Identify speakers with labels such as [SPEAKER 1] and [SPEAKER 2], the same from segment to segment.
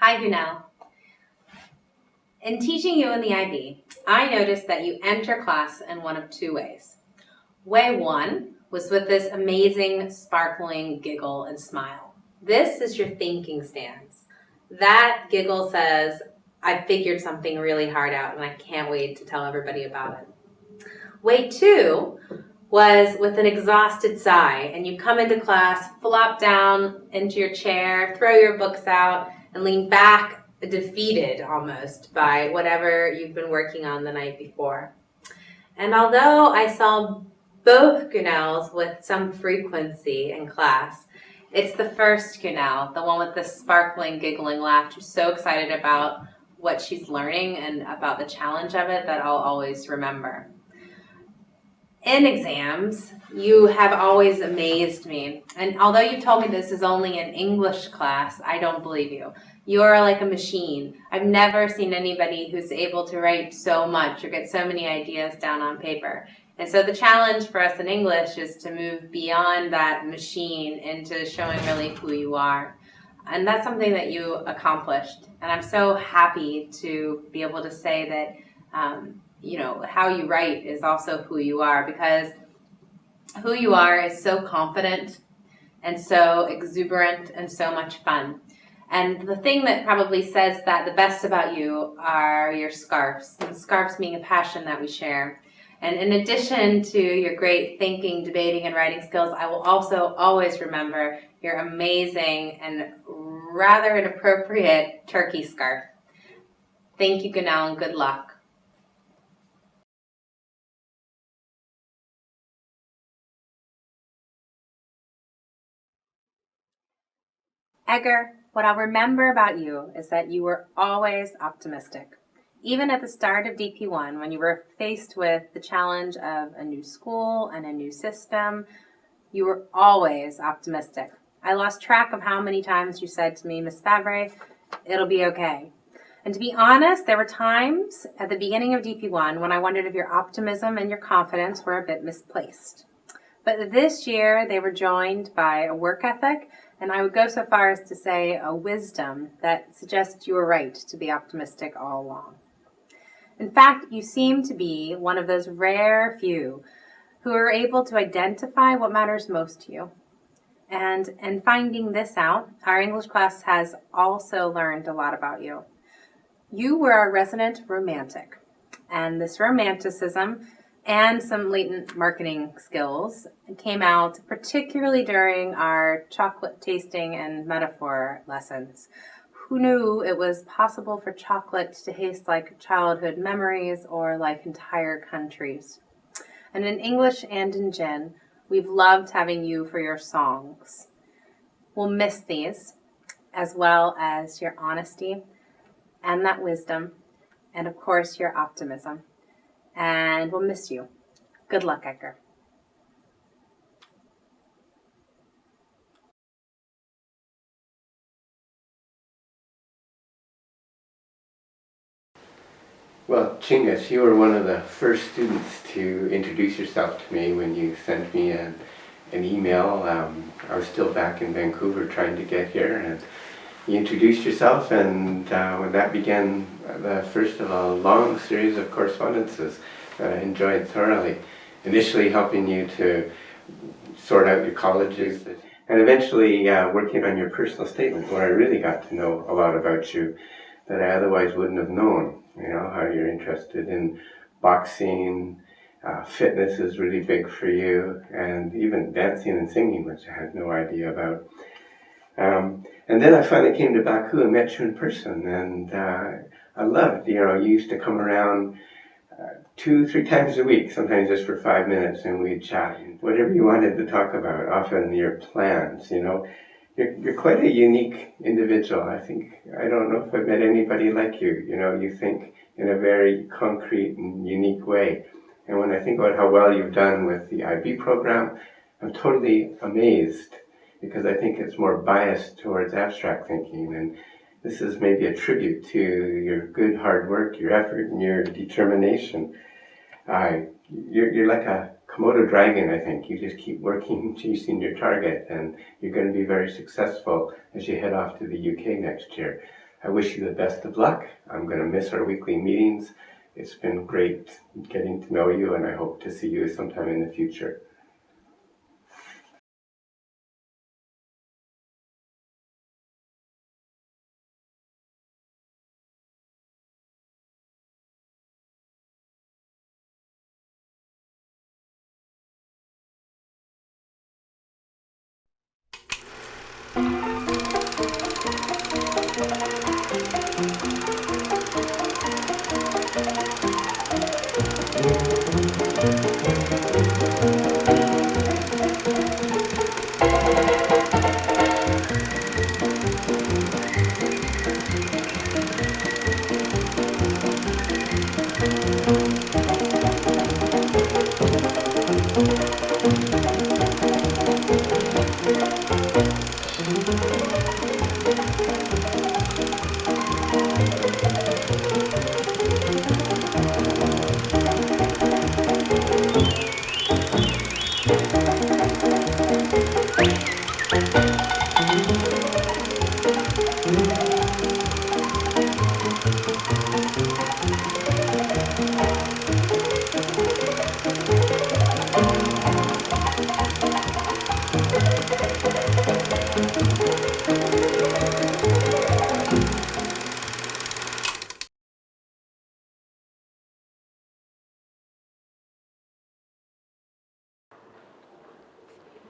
[SPEAKER 1] Hi, Gunell. In teaching you in the IB, I noticed that you enter class in one of two ways. Way one was with this amazing, sparkling giggle and smile. This is your thinking stance. That giggle says, I figured something really hard out and I can't wait to tell everybody about it. Way two was with an exhausted sigh, and you come into class, flop down into your chair, throw your books out, and lean back defeated almost by whatever you've been working on the night before. And although I saw both Gunells with some frequency in class, it's the first Gunell, the one with the sparkling, giggling laugh, who's so excited about what she's learning and about the challenge of it that I'll always remember. In exams, you have always amazed me. And although you told me this is only an English class, I don't believe you. You are like a machine. I've never seen anybody who's able to write so much or get so many ideas down on paper. And so the challenge for us in English is to move beyond that machine into showing really who you are. And that's something that you accomplished. And I'm so happy to be able to say that how you write is also who you are, because who you are is so confident and so exuberant and so much fun. And the thing that probably says that the best about you are your scarves. And scarves being a passion that we share. And in addition to your great thinking, debating, and writing skills, I will also always remember your amazing and rather inappropriate turkey scarf. Thank you, Gunell, and good luck. Edgar, what I'll remember about you is that you were always optimistic. Even at the start of DP1, when you were faced with the challenge of a new school and a new system, you were always optimistic. I lost track of how many times you said to me, Miss Favre, it'll be okay. And to be honest, there were times at the beginning of DP1 when I wondered if your optimism and your confidence were a bit misplaced. But this year, they were joined by a work ethic, and I would go so far as to say a wisdom that suggests you were right to be optimistic all along. In fact, you seem to be one of those rare few who are able to identify what matters most to you. And in finding this out, our English class has also learned a lot about you. You were a resident romantic, and this romanticism and some latent marketing skills came out particularly during our chocolate tasting and metaphor lessons. Who knew it was possible for chocolate to taste like childhood memories or like entire countries? And in English and in Gin, we've loved having you for your songs. We'll miss these, as well as your honesty and that wisdom, and of course your optimism. And we'll miss you. Good luck, Edgar.
[SPEAKER 2] Well, Chingus, you were one of the first students to introduce yourself to me when you sent me an email. I was still back in Vancouver trying to get here, and you introduced yourself, and when that began the first of a long series of correspondences that I enjoyed thoroughly. Initially helping you to sort out your colleges, and eventually working on your personal statement, where I really got to know a lot about you that I otherwise wouldn't have known. You know, how you're interested in boxing, fitness is really big for you, and even dancing and singing, which I had no idea about. And then I finally came to Baku and met you in person, and I loved, you used to come around 2-3 times a week, sometimes just for 5 minutes, and we'd chat, whatever you wanted to talk about, often your plans, You're quite a unique individual. I don't know if I've met anybody like you. You think in a very concrete and unique way. And when I think about how well you've done with the IB program, I'm totally amazed, because I think it's more biased towards abstract thinking. And this is maybe a tribute to your good hard work, your effort, and your determination. You're like a Komodo dragon, I think. You just keep working, chasing your target, and you're going to be very successful as you head off to the UK next year. I wish you the best of luck. I'm going to miss our weekly meetings. It's been great getting to know you, and I hope to see you sometime in the future.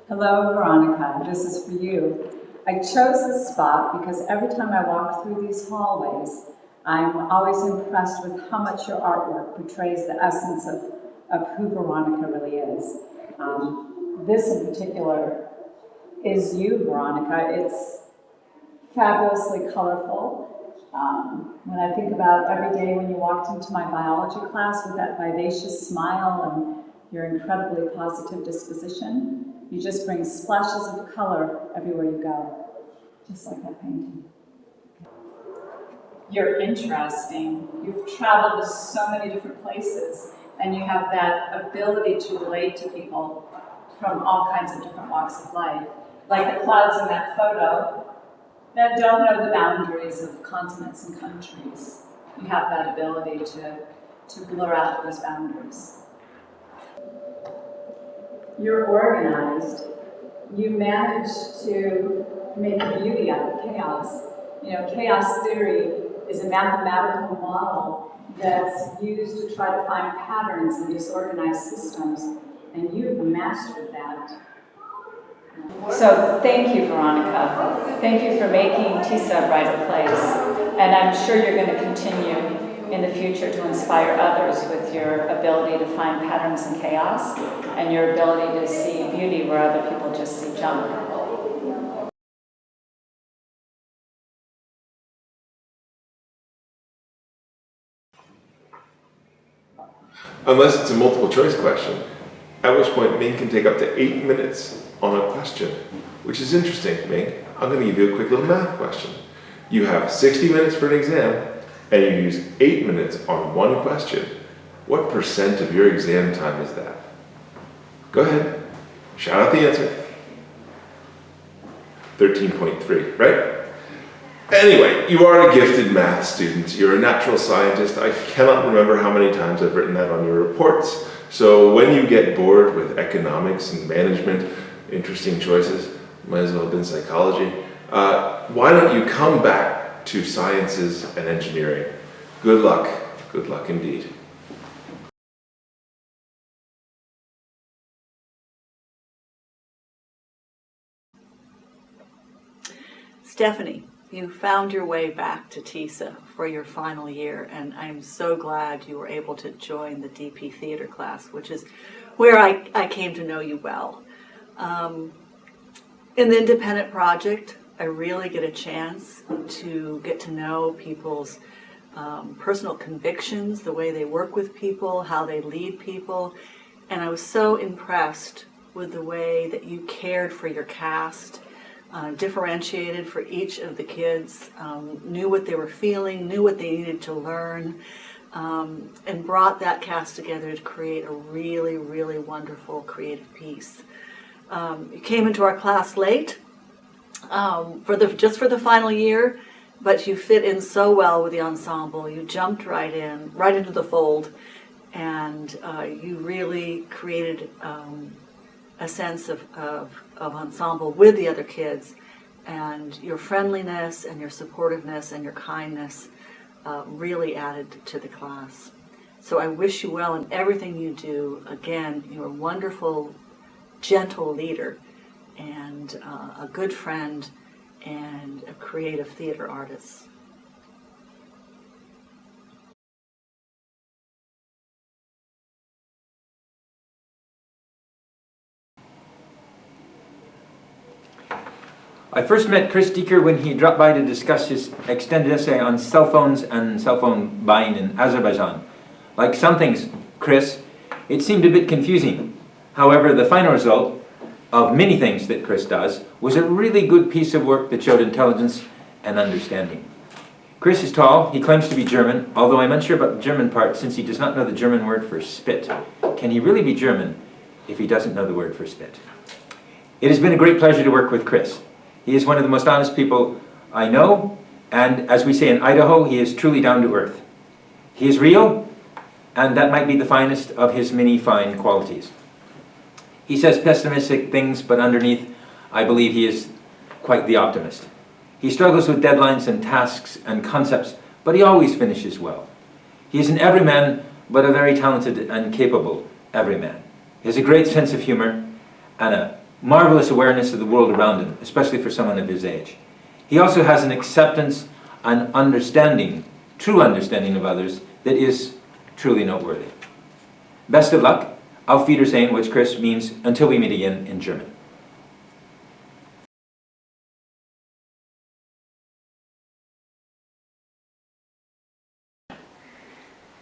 [SPEAKER 3] Hello, Veronica. This is for you. I chose this spot because every time I walk through these hallways, I'm always impressed with how much your artwork portrays the essence of who Veronica really is. This in particular is you, Veronica. It's fabulously colorful. When I think about every day when you walked into my biology class with that vivacious smile and your incredibly positive disposition, you just bring splashes of color everywhere you go, just like that painting. You're interesting. You've traveled to so many different places, and you have that ability to relate to people from all kinds of different walks of life. Like the clouds in that photo that don't know the boundaries of continents and countries. You have that ability to blur out those boundaries. You're organized. You manage to make beauty out of chaos. You know, chaos theory is a mathematical model that's used to try to find patterns in disorganized systems, and you've mastered that. So thank you, Veronica. Thank you for making Tisa a brighter place. And I'm sure you're going to continue in the future to inspire others with your ability to find patterns in chaos and your ability to see beauty where other people just see junk.
[SPEAKER 4] Unless it's a multiple choice question, at which point Ming can take up to 8 minutes on a question, which is interesting, Ming. I'm going to give you a quick little math question. You have 60 minutes for an exam, and you use 8 minutes on one question. What percent of your exam time is that? Go ahead, shout out the answer. 13.3, right? Anyway, you are a gifted math student. You're a natural scientist. I cannot remember how many times I've written that on your reports. So when you get bored with economics and management, interesting choices, might as well have been psychology, why don't you come back to sciences and engineering? Good luck indeed.
[SPEAKER 5] Stephanie, you found your way back to Tisa for your final year, and I'm so glad you were able to join the DP theater class, which is where I came to know you well. In the independent project, I really get a chance to get to know people's personal convictions, the way they work with people, how they lead people, and I was so impressed with the way that you cared for your cast, differentiated for each of the kids, knew what they were feeling, knew what they needed to learn, and brought that cast together to create a really, really wonderful creative piece. You came into our class late, just for the final year, but you fit in so well with the ensemble. You jumped right in, right into the fold, and you really created a sense of ensemble with the other kids. And your friendliness and your supportiveness and your kindness really added to the class. So I wish you well in everything you do. Again, you're a wonderful, gentle leader and a good friend and a creative theater artist.
[SPEAKER 6] I first met Chris Deeker when he dropped by to discuss his extended essay on cell phones and cell phone buying in Azerbaijan. Like some things, Chris, it seemed a bit confusing. However, the final result of many things that Chris does was a really good piece of work that showed intelligence and understanding. Chris is tall, he claims to be German, although I'm unsure about the German part since he does not know the German word for spit. Can he really be German if he doesn't know the word for spit? It has been a great pleasure to work with Chris. He is one of the most honest people I know, and as we say in Idaho, he is truly down to earth. He is real, and that might be the finest of his many fine qualities. He says pessimistic things, but underneath, I believe he is quite the optimist. He struggles with deadlines and tasks and concepts, but he always finishes well. He is an everyman, but a very talented and capable everyman. He has a great sense of humor and a marvelous awareness of the world around him, especially for someone of his age. He also has an acceptance and understanding, true understanding of others that is truly noteworthy. Best of luck. Auf Wiedersehen, which Chris means until we meet again in German.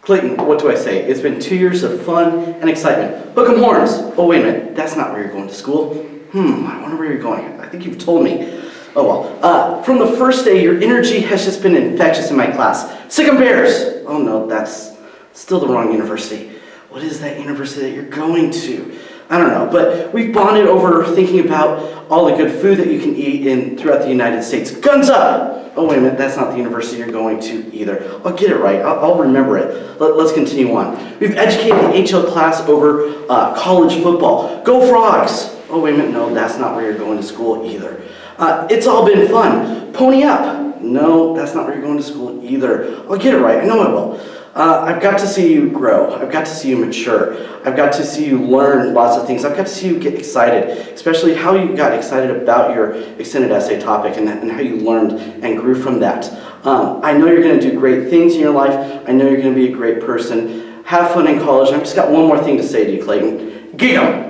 [SPEAKER 7] Clayton, what do I say? It's been 2 years of fun and excitement. Hook 'em horns. Oh, wait a minute. That's not where you're going to school. I wonder where you're going. I think you've told me. Oh, well. From the first day, your energy has just been infectious in my class. Sick 'em bears. Oh, no, that's still the wrong university. What is that university that you're going to? I don't know, but we've bonded over thinking about all the good food that you can eat throughout the United States. Guns up! Oh, wait a minute, that's not the university you're going to either. I'll get it right. I'll remember it. Let's continue on. We've educated the HL class over college football. Go Frogs! Oh, wait a minute, no, that's not where you're going to school either. It's all been fun. Pony up! No, that's not where you're going to school either. I'll get it right. I know I will. I've got to see you grow. I've got to see you mature. I've got to see you learn lots of things. I've got to see you get excited, especially how you got excited about your extended essay topic and how you learned and grew from that. I know you're going to do great things in your life. I know you're going to be a great person. Have fun in college. I've just got one more thing to say to you, Clayton. Gig 'em!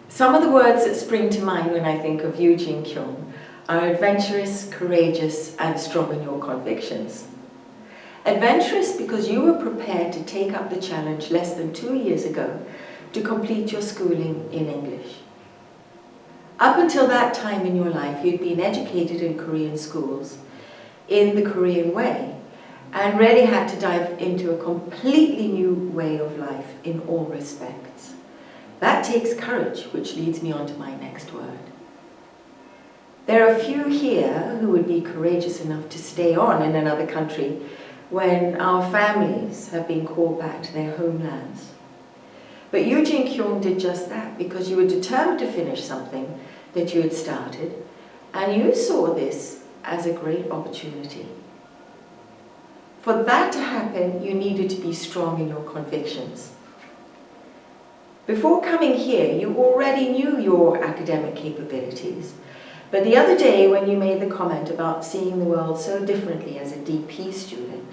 [SPEAKER 8] Some of the words that spring to mind when I think of Eugene Kyung are adventurous, courageous, and strong in your convictions. Adventurous because you were prepared to take up the challenge less than 2 years ago to complete your schooling in English. Up until that time in your life, you'd been educated in Korean schools in the Korean way and really had to dive into a completely new way of life in all respects. That takes courage, which leads me on to my next word. There are few here who would be courageous enough to stay on in another country when our families have been called back to their homelands. But Eugene Kyung did just that because you were determined to finish something that you had started, and you saw this as a great opportunity. For that to happen, you needed to be strong in your convictions. Before coming here, you already knew your academic capabilities, but the other day when you made the comment about seeing the world so differently as a DP student,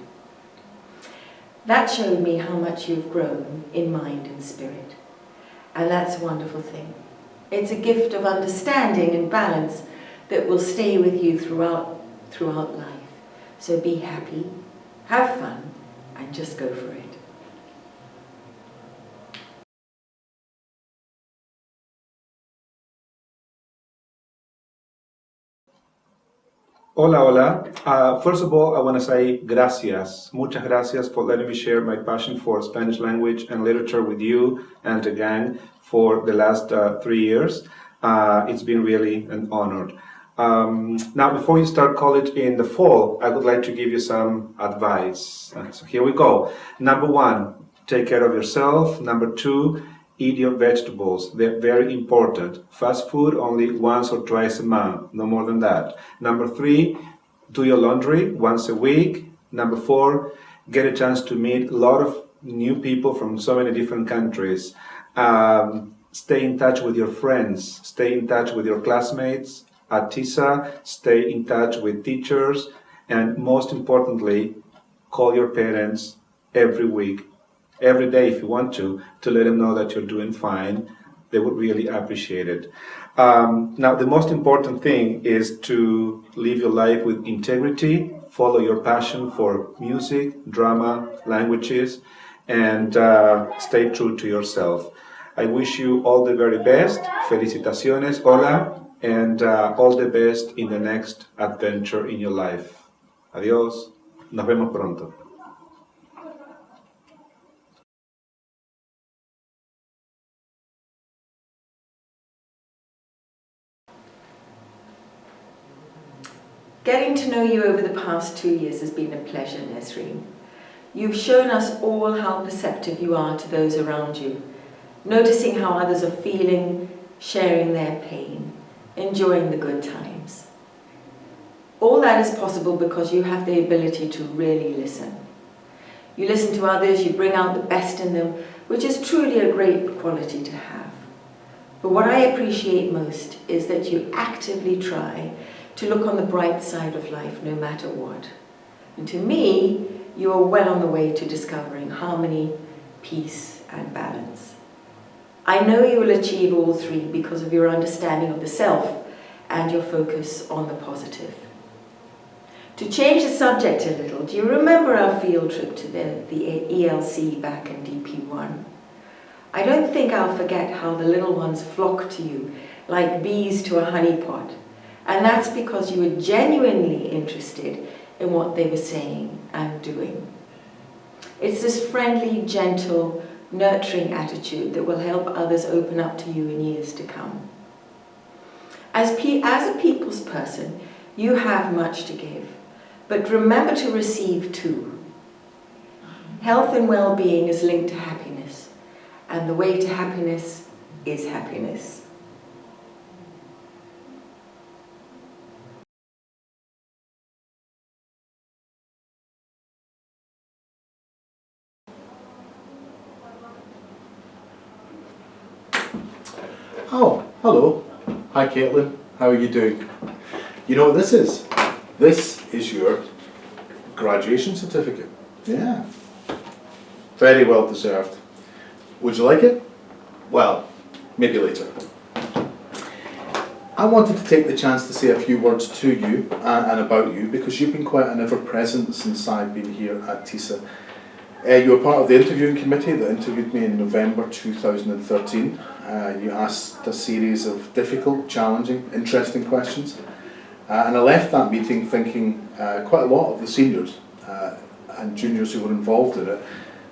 [SPEAKER 8] that showed me how much you've grown in mind and spirit. And that's a wonderful thing. It's a gift of understanding and balance that will stay with you throughout life. So be happy, have fun, and just go for it.
[SPEAKER 9] Hola, hola. First of all, I want to say gracias. Muchas gracias for letting me share my passion for Spanish language and literature with you and the gang for the last 3 years. It's been really an honor. Now, before you start college in the fall, I would like to give you some advice. So here we go. Number one, take care of yourself. Number two, eat your vegetables. They're very important. Fast food only once or twice a month, no more than that. Number three, do your laundry once a week. Number four, get a chance to meet a lot of new people from so many different countries. Stay in touch with your friends. Stay in touch with your classmates at Tisa. Stay in touch with teachers. And most importantly, call your parents every week, every day if you want to let them know that you're doing fine. They would really appreciate it. Now, the most important thing is to live your life with integrity, follow your passion for music, drama, languages, and stay true to yourself. I wish you all the very best. Felicitaciones, hola, and all the best in the next adventure in your life. Adiós. Nos vemos pronto.
[SPEAKER 8] Getting to know you over the past 2 years has been a pleasure, Nesreen. You've shown us all how perceptive you are to those around you, noticing how others are feeling, sharing their pain, enjoying the good times. All that is possible because you have the ability to really listen. You listen to others, you bring out the best in them, which is truly a great quality to have. But what I appreciate most is that you actively try to look on the bright side of life no matter what. And to me, you are well on the way to discovering harmony, peace, and balance. I know you will achieve all three because of your understanding of the self and your focus on the positive. To change the subject a little, do you remember our field trip to the ELC back in DP1? I don't think I'll forget how the little ones flocked to you like bees to a honeypot. And that's because you were genuinely interested in what they were saying and doing. It's this friendly, gentle, nurturing attitude that will help others open up to you in years to come. As a people's person, you have much to give, but remember to receive too. Health and well-being is linked to happiness, and the way to happiness is happiness.
[SPEAKER 10] Oh, hello. Hi, Caitlin. How are you doing? You know what this is? This is your graduation certificate. Yeah. Very well deserved. Would you like it? Well, maybe later. I wanted to take the chance to say a few words to you and about you because you've been quite an ever-present since I've been here at Tisa. You were part of the interviewing committee that interviewed me in November 2013. You asked a series of difficult, challenging, interesting questions. And I left that meeting thinking quite a lot of the seniors and juniors who were involved in it.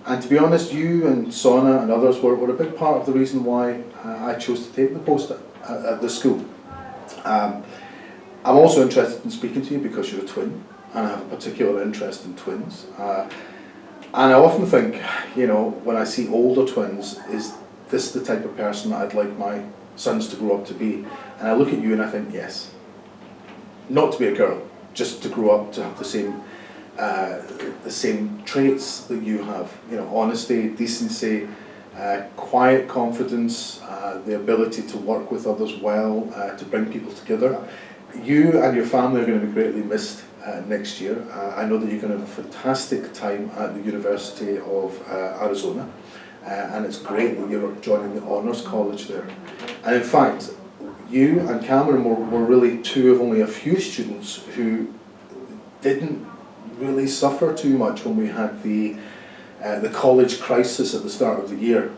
[SPEAKER 10] And to be honest, you and Sona and others were a big part of the reason why I chose to take the post at the school. I'm also interested in speaking to you because you're a twin, and I have a particular interest in twins. And I often think, you know, when I see older twins, is this the type of person that I'd like my sons to grow up to be? And I look at you and I think, yes. Not to be a girl, just to grow up to have the same traits that you have. You know, honesty, decency, quiet confidence, the ability to work with others well, to bring people together. You and your family are going to be greatly missed next year. I know that you're going to have a fantastic time at the University of Arizona, and it's great that you're joining the Honours College there. And in fact, you and Cameron were really two of only a few students who didn't really suffer too much when we had the college crisis at the start of the year,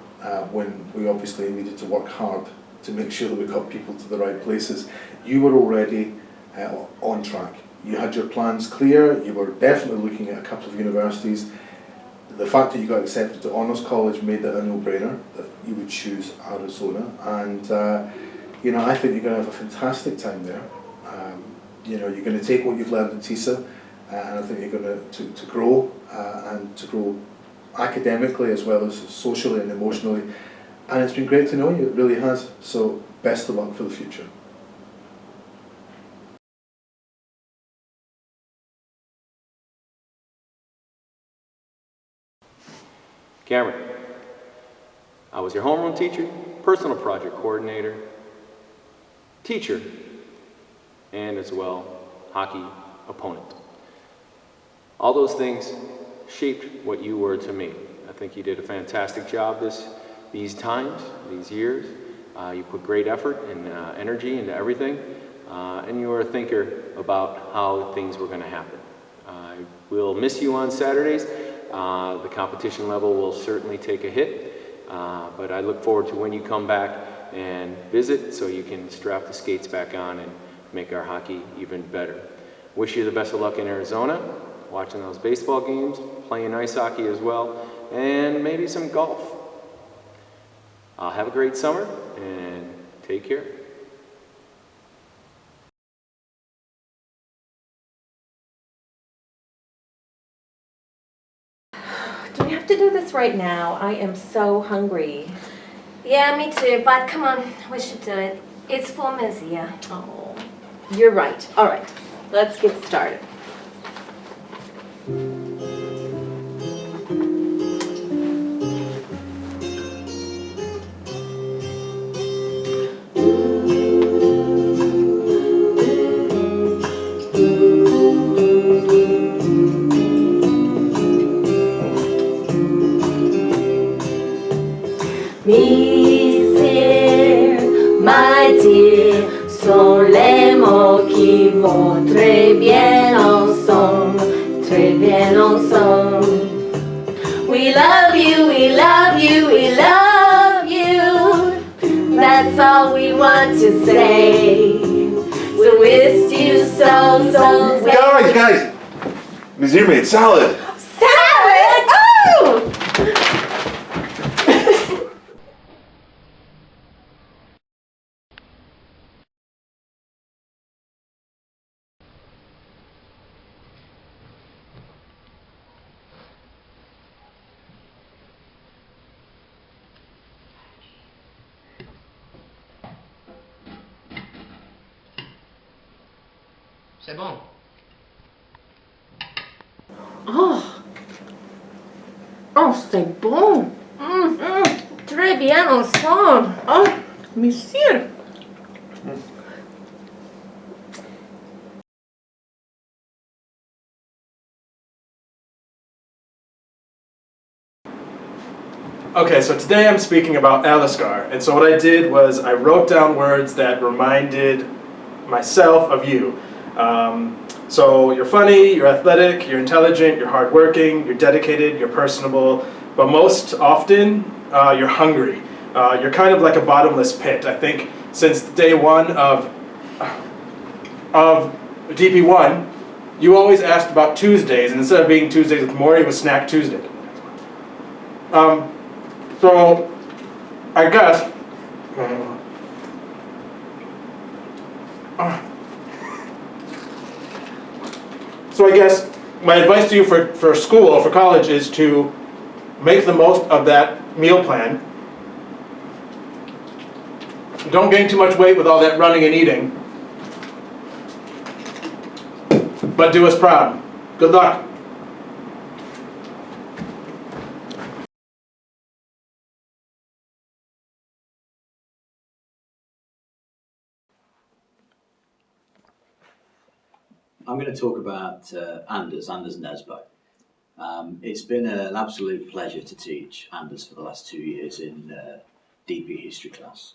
[SPEAKER 10] when we obviously needed to work hard to make sure that we got people to the right places. You were already on track. You had your plans clear, you were definitely looking at a couple of universities. The fact that you got accepted to Honours College made that a no-brainer, that you would choose Arizona. And, I think you're going to have a fantastic time there. You're going to take what you've learned in Tisa, and I think you're going to grow, and to grow academically as well as socially and emotionally. And it's been great to know you, it really has. So best of luck for the future.
[SPEAKER 11] Cameron, I was your homeroom teacher, personal project coordinator, teacher, and as well, hockey opponent. All those things shaped what you were to me. I think you did a fantastic job these times, these years. You put great effort and energy into everything, and you were a thinker about how things were going to happen. I will miss you on Saturdays. The competition level will certainly take a hit, but I look forward to when you come back and visit so you can strap the skates back on and make our hockey even better. Wish you the best of luck in Arizona, watching those baseball games, playing ice hockey as well, and maybe some golf. Have a great summer and take care.
[SPEAKER 12] Do we have to do this right now? I am so hungry.
[SPEAKER 13] Yeah, me too, but come on, we should do it. It's 4 minutes, yeah.
[SPEAKER 12] Oh, you're right. All right, let's get started.
[SPEAKER 8] Mystère, my dear, sont les mots qui vont très bien ensemble, très bien ensemble. We love you, we love you, we love you. That's all we want to say. We miss you so, so well.
[SPEAKER 4] Guys! Nazir made salad!
[SPEAKER 12] Salad! Oh!
[SPEAKER 14] C'est bon.
[SPEAKER 12] Oh, oh, c'est bon.
[SPEAKER 13] Très bien ensemble.
[SPEAKER 12] Oh, monsieur.
[SPEAKER 14] Okay, so today I'm speaking about Aliskar, and so what I did was I wrote down words that reminded myself of you. So you're funny, you're athletic, you're intelligent, you're hardworking, you're dedicated, you're personable, but most often you're hungry. You're kind of like a bottomless pit. I think since day one of DP1, you always asked about Tuesdays, and instead of being Tuesdays with Maury, it was Snack Tuesday. So I guess my advice to you for school or for college is to make the most of that meal plan. Don't gain too much weight with all that running and eating. But do us proud. Good luck.
[SPEAKER 15] I'm going to talk about Anders Nesbo. It's been an absolute pleasure to teach Anders for the last 2 years in DP history class.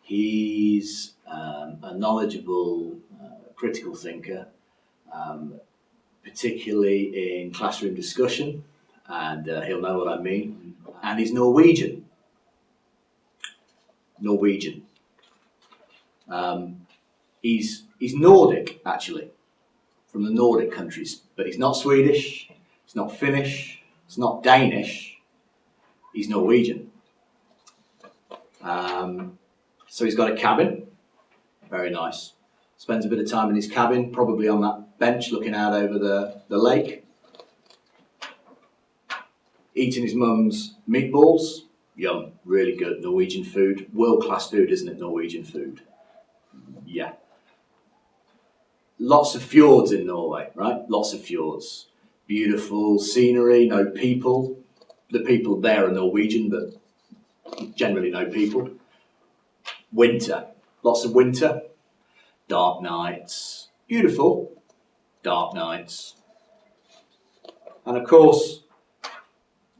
[SPEAKER 15] He's a knowledgeable, critical thinker, particularly in classroom discussion, and he'll know what I mean. And he's Norwegian. He's Nordic, actually, from the Nordic countries, but he's not Swedish, he's not Finnish, he's not Danish, he's Norwegian. So he's got a cabin, very nice. Spends a bit of time in his cabin, probably on that bench looking out over the lake. Eating his mum's meatballs, yum, really good. Norwegian food, world-class food, isn't it, Norwegian food? Yeah. Lots of fjords in Norway, right? Lots of fjords. Beautiful scenery, no people. The people there are Norwegian, but generally no people. Winter, lots of winter. Dark nights, beautiful, dark nights. And of course,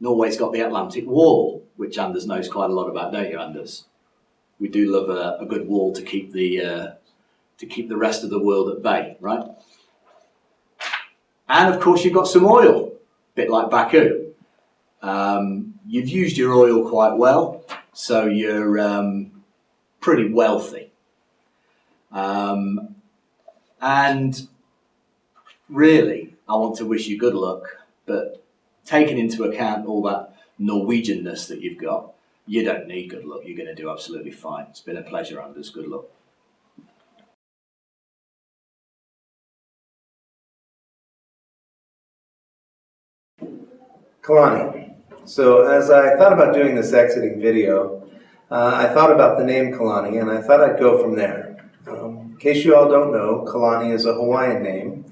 [SPEAKER 15] Norway's got the Atlantic Wall, which Anders knows quite a lot about, don't you, Anders? We do love a good wall to keep the rest of the world at bay, right? And of course, you've got some oil, a bit like Baku. You've used your oil quite well, so you're pretty wealthy. And really, I want to wish you good luck, but taking into account all that Norwegianness that you've got, you don't need good luck. You're going to do absolutely fine. It's been a pleasure, Anders. Good luck.
[SPEAKER 9] Kalani. So as I thought about doing this exiting video, I thought about the name Kalani, and I thought I'd go from there. In case you all don't know, Kalani is a Hawaiian name,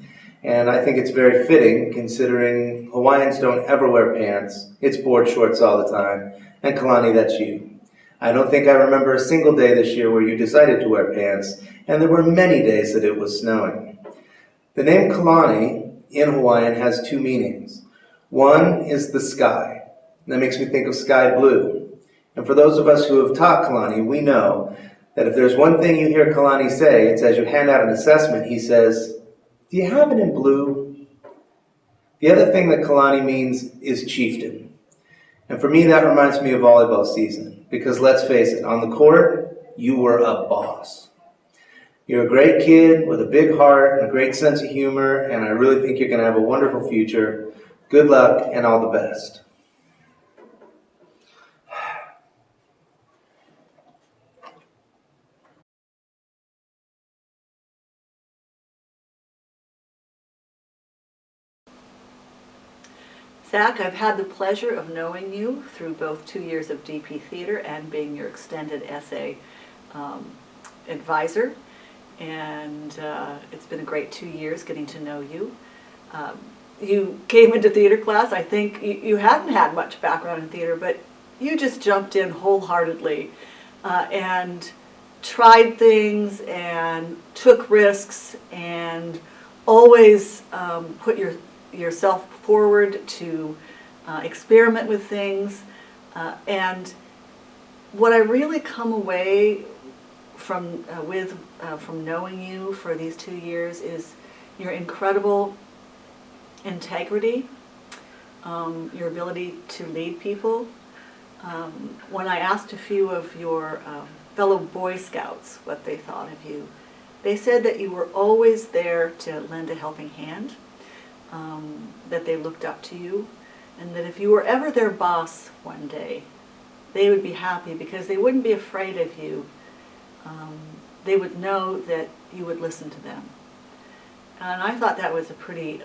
[SPEAKER 9] and I think it's very fitting considering Hawaiians don't ever wear pants, it's board shorts all the time, and Kalani, that's you. I don't think I remember a single day this year where you decided to wear pants, and there were many days that it was snowing. The name Kalani in Hawaiian has two meanings. One is the sky. That makes me think of sky blue. And for those of us who have taught Kalani, we know that if there's one thing you hear Kalani say, it's as you hand out an assessment, he says, "Do you have it in blue?" The other thing that Kalani means is chieftain. And for me, that reminds me of volleyball season. Because let's face it, on the court, you were a boss. You're a great kid with a big heart and a great sense of humor, and I really think you're going to have a wonderful future. Good luck and all the best.
[SPEAKER 5] Zach, I've had the pleasure of knowing you through both 2 years of DP Theater and being your extended essay advisor. And it's been a great 2 years getting to know you. You came into theater class, I think you hadn't had much background in theater, but you just jumped in wholeheartedly and tried things and took risks and always put yourself forward to experiment with things. And what I really come away from from knowing you for these 2 years is your incredible integrity, your ability to lead people. When I asked a few of your fellow Boy Scouts what they thought of you, they said that you were always there to lend a helping hand, that they looked up to you, and that if you were ever their boss one day, they would be happy because they wouldn't be afraid of you. They would know that you would listen to them. And I thought that was a pretty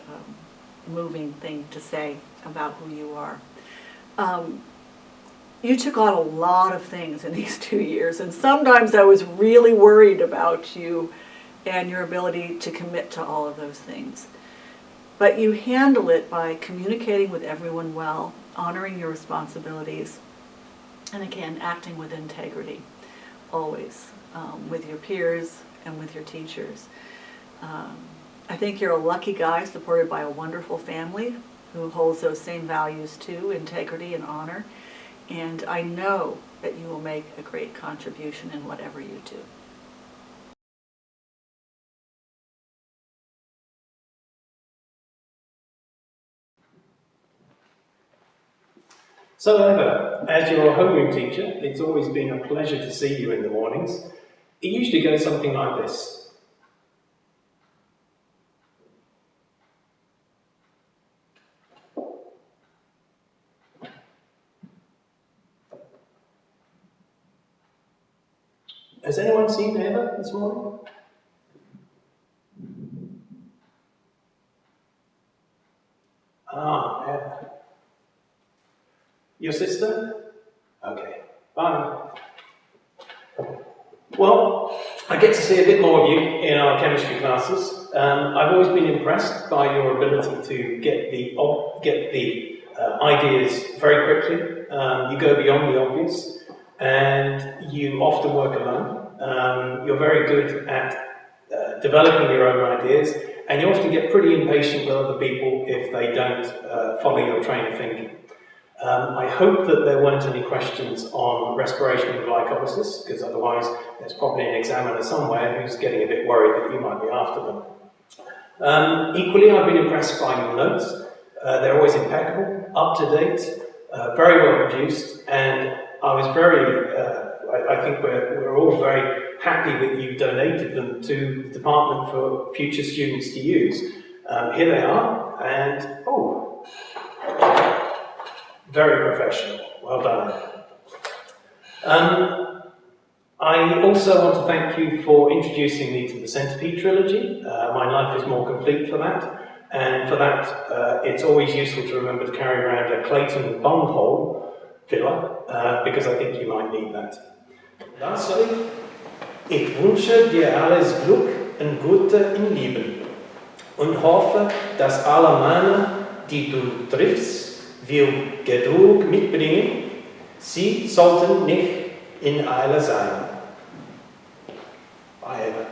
[SPEAKER 5] moving thing to say about who you are. You took on a lot of things in these 2 years, and sometimes I was really worried about you and your ability to commit to all of those things. But you handle it by communicating with everyone well, honoring your responsibilities, and again, acting with integrity, always, with your peers and with your teachers. I think you're a lucky guy supported by a wonderful family who holds those same values too, integrity and honor. And I know that you will make a great contribution in whatever you do.
[SPEAKER 16] So Eva, as your homeroom teacher, it's always been a pleasure to see you in the mornings. It usually goes something like this. Has anyone seen Eva this morning? Ah, Eva. Your sister? Okay, bye. Well, I get to see a bit more of you in our chemistry classes. I've always been impressed by your ability to get the ideas very quickly. You go beyond the obvious, and you often work alone. You're very good at developing your own ideas, and you often get pretty impatient with other people if they don't follow your train of thinking. I hope that there weren't any questions on respiration and glycolysis, because otherwise there's probably an examiner somewhere who's getting a bit worried that you might be after them. Equally, I've been impressed by your notes. They're always impeccable, up to date, very well produced, and I was very, I think we're all very happy that you donated them to the department for future students to use. Here they are, and oh, very professional. Well done. I also want to thank you for introducing me to the Centipede trilogy. My life is more complete for that, and for that it's always useful to remember to carry around a Clayton bunghole filler, because I think you might need that. Lastly, ich wünsche dir alles Glück und Gute im Leben und hoffe, dass alle Männer, die du triffst, will Geduld mitbringen. Sie sollten nicht in Eile sein. Bye, Eva.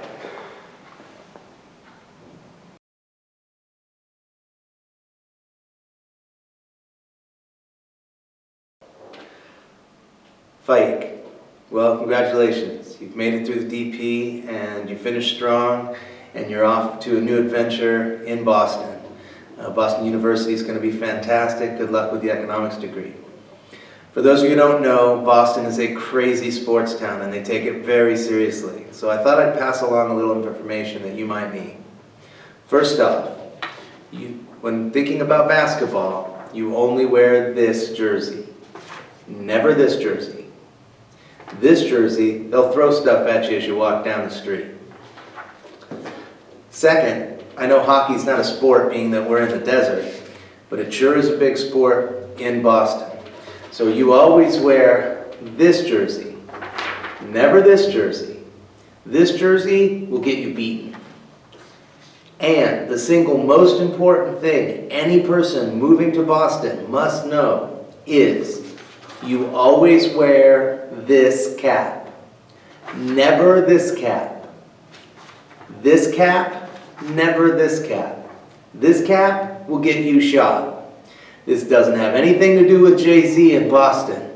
[SPEAKER 17] Faik, well, congratulations. You've made it through the DP and you finished strong and you're off to a new adventure in Boston. Boston University is going to be fantastic. Good luck with the economics degree. For those of you who don't know, Boston is a crazy sports town and they take it very seriously. So I thought I'd pass along a little information that you might need. First off, when thinking about basketball, you only wear this jersey. Never this jersey. This jersey, they'll throw stuff at you as you walk down the street. Second, I know hockey's not a sport being that we're in the desert, but it sure is a big sport in Boston. So you always wear this jersey, never this jersey. This jersey will get you beaten. And the single most important thing any person moving to Boston must know is you always wear this cap. Never this cap. This cap, never this cap. This cap will get you shot. This doesn't have anything to do with Jay-Z in Boston.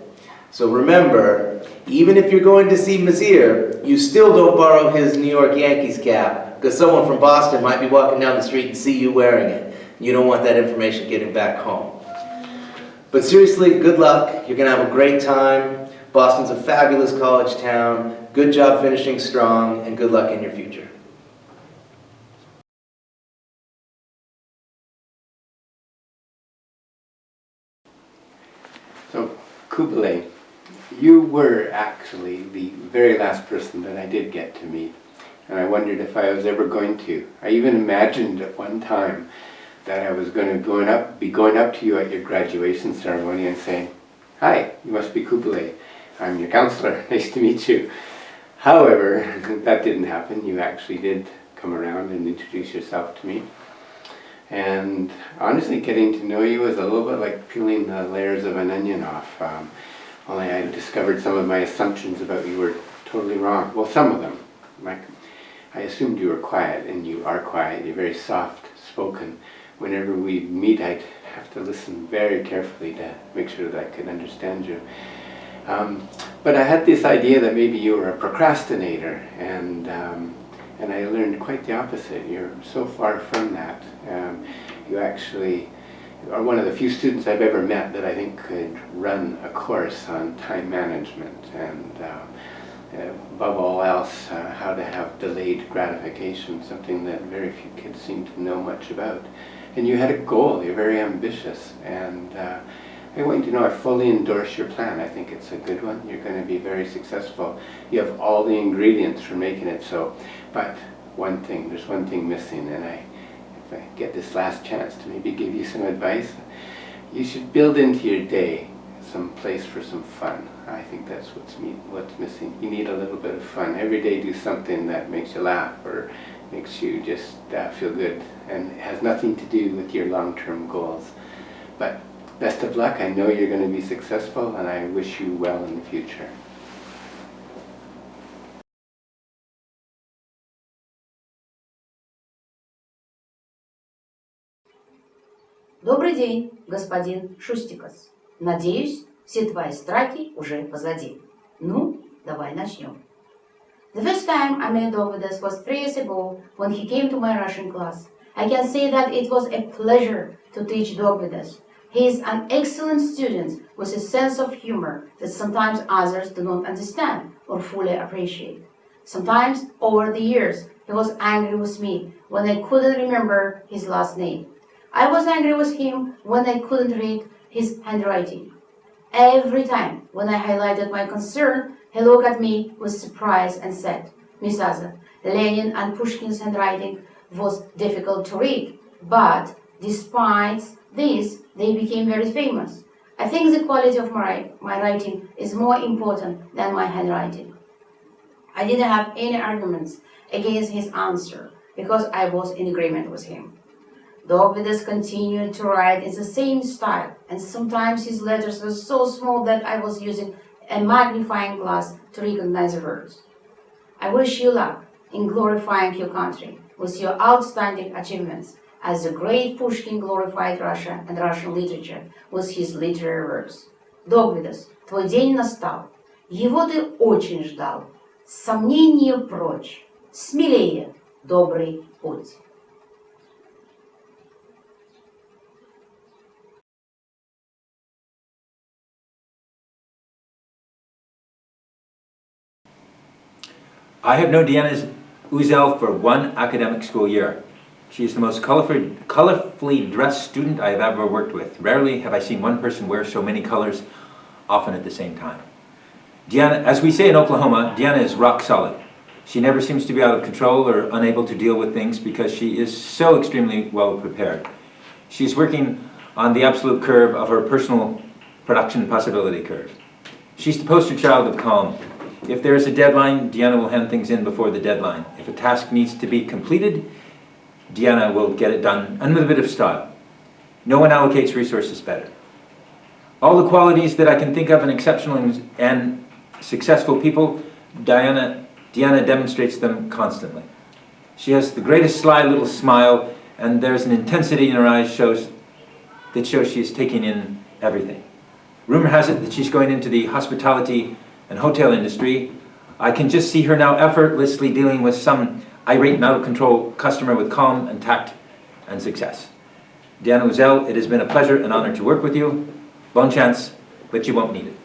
[SPEAKER 17] So remember, even if you're going to see Mazier, you still don't borrow his New York Yankees cap, because someone from Boston might be walking down the street and see you wearing it. You don't want that information getting back home. But seriously, good luck. You're going to have a great time. Boston's a fabulous college town. Good job finishing strong, and good luck in your future.
[SPEAKER 2] So, Kublai, you were actually the very last person that I did get to meet. And I wondered if I was ever going to. I even imagined at one time that I was going to be going up to you at your graduation ceremony and saying, "Hi, you must be Kublai. I'm your counselor. Nice to meet you." However, that didn't happen. You actually did come around and introduce yourself to me. And honestly, getting to know you was a little bit like peeling the layers of an onion off. Only I discovered some of my assumptions about you were totally wrong. Well, some of them. Like, I assumed you were quiet, and you are quiet. You're very soft-spoken. Whenever we meet, I'd have to listen very carefully to make sure that I could understand you. But I had this idea that maybe you were a procrastinator, and I learned quite the opposite. You're so far from that. You actually are one of the few students I've ever met that I think could run a course on time management and above all else, how to have delayed gratification, something that very few kids seem to know much about. And you had a goal. You're very ambitious, and I want you to know I fully endorse your plan. I think it's a good one. You're going to be very successful. You have all the ingredients for making it so. But there's one thing missing, and if I get this last chance to maybe give you some advice, you should build into your day some place for some fun. I think that's what's missing. You need a little bit of fun. Every day do something that makes you laugh or makes you just feel good and has nothing to do with your long-term goals. But best of luck. I know you're going to be successful, and I wish you well in the future.
[SPEAKER 18] Добрый день, господин Шустикас. Надеюсь, все твои страхи уже позади. Ну, давай начнем. The first time I met Dovydas was 3 years ago when he came to my Russian class. I can say that it was a pleasure to teach Dovydas. He is an excellent student with a sense of humor that sometimes others do not understand or fully appreciate. Sometimes, over the years, he was angry with me when I couldn't remember his last name. I was angry with him when I couldn't read his handwriting. Every time when I highlighted my concern, he looked at me with surprise and said, Miss Aza, Lenin and Pushkin's handwriting was difficult to read, but despite this, they became very famous. I think the quality of my writing is more important than my handwriting. I didn't have any arguments against his answer because I was in agreement with him. Dovydas continued to write in the same style, and sometimes his letters were so small that I was using a magnifying glass to recognize the words. I wish you luck in glorifying your country with your outstanding achievements, as the great Pushkin glorified Russia and Russian literature with his literary works. Dovydas, твой день настал. Его ты очень ждал. Сомнения прочь. Смелее, добрый путь.
[SPEAKER 6] I have known Diana Uzel for 1 academic school year. She is the most colorfully dressed student I have ever worked with. Rarely have I seen one person wear so many colors, often at the same time. Diana, as we say in Oklahoma, Diana is rock solid. She never seems to be out of control or unable to deal with things because she is so extremely well prepared. She is working on the absolute curve of her personal production possibility curve. She's the poster child of calm. If there is a deadline, Diana will hand things in before the deadline. If a task needs to be completed, Diana will get it done, and with a bit of style. No one allocates resources better. All the qualities that I can think of in exceptional and successful people, Diana demonstrates them constantly. She has the greatest sly little smile, and there's an intensity in her eyes that shows she is taking in everything. Rumor has it that she's going into the hospitality and hotel industry. I can just see her now effortlessly dealing with some irate and out-of-control customer with calm and tact and success. Diana Uzel, it has been a pleasure and honor to work with you. Bon chance, but you won't need it.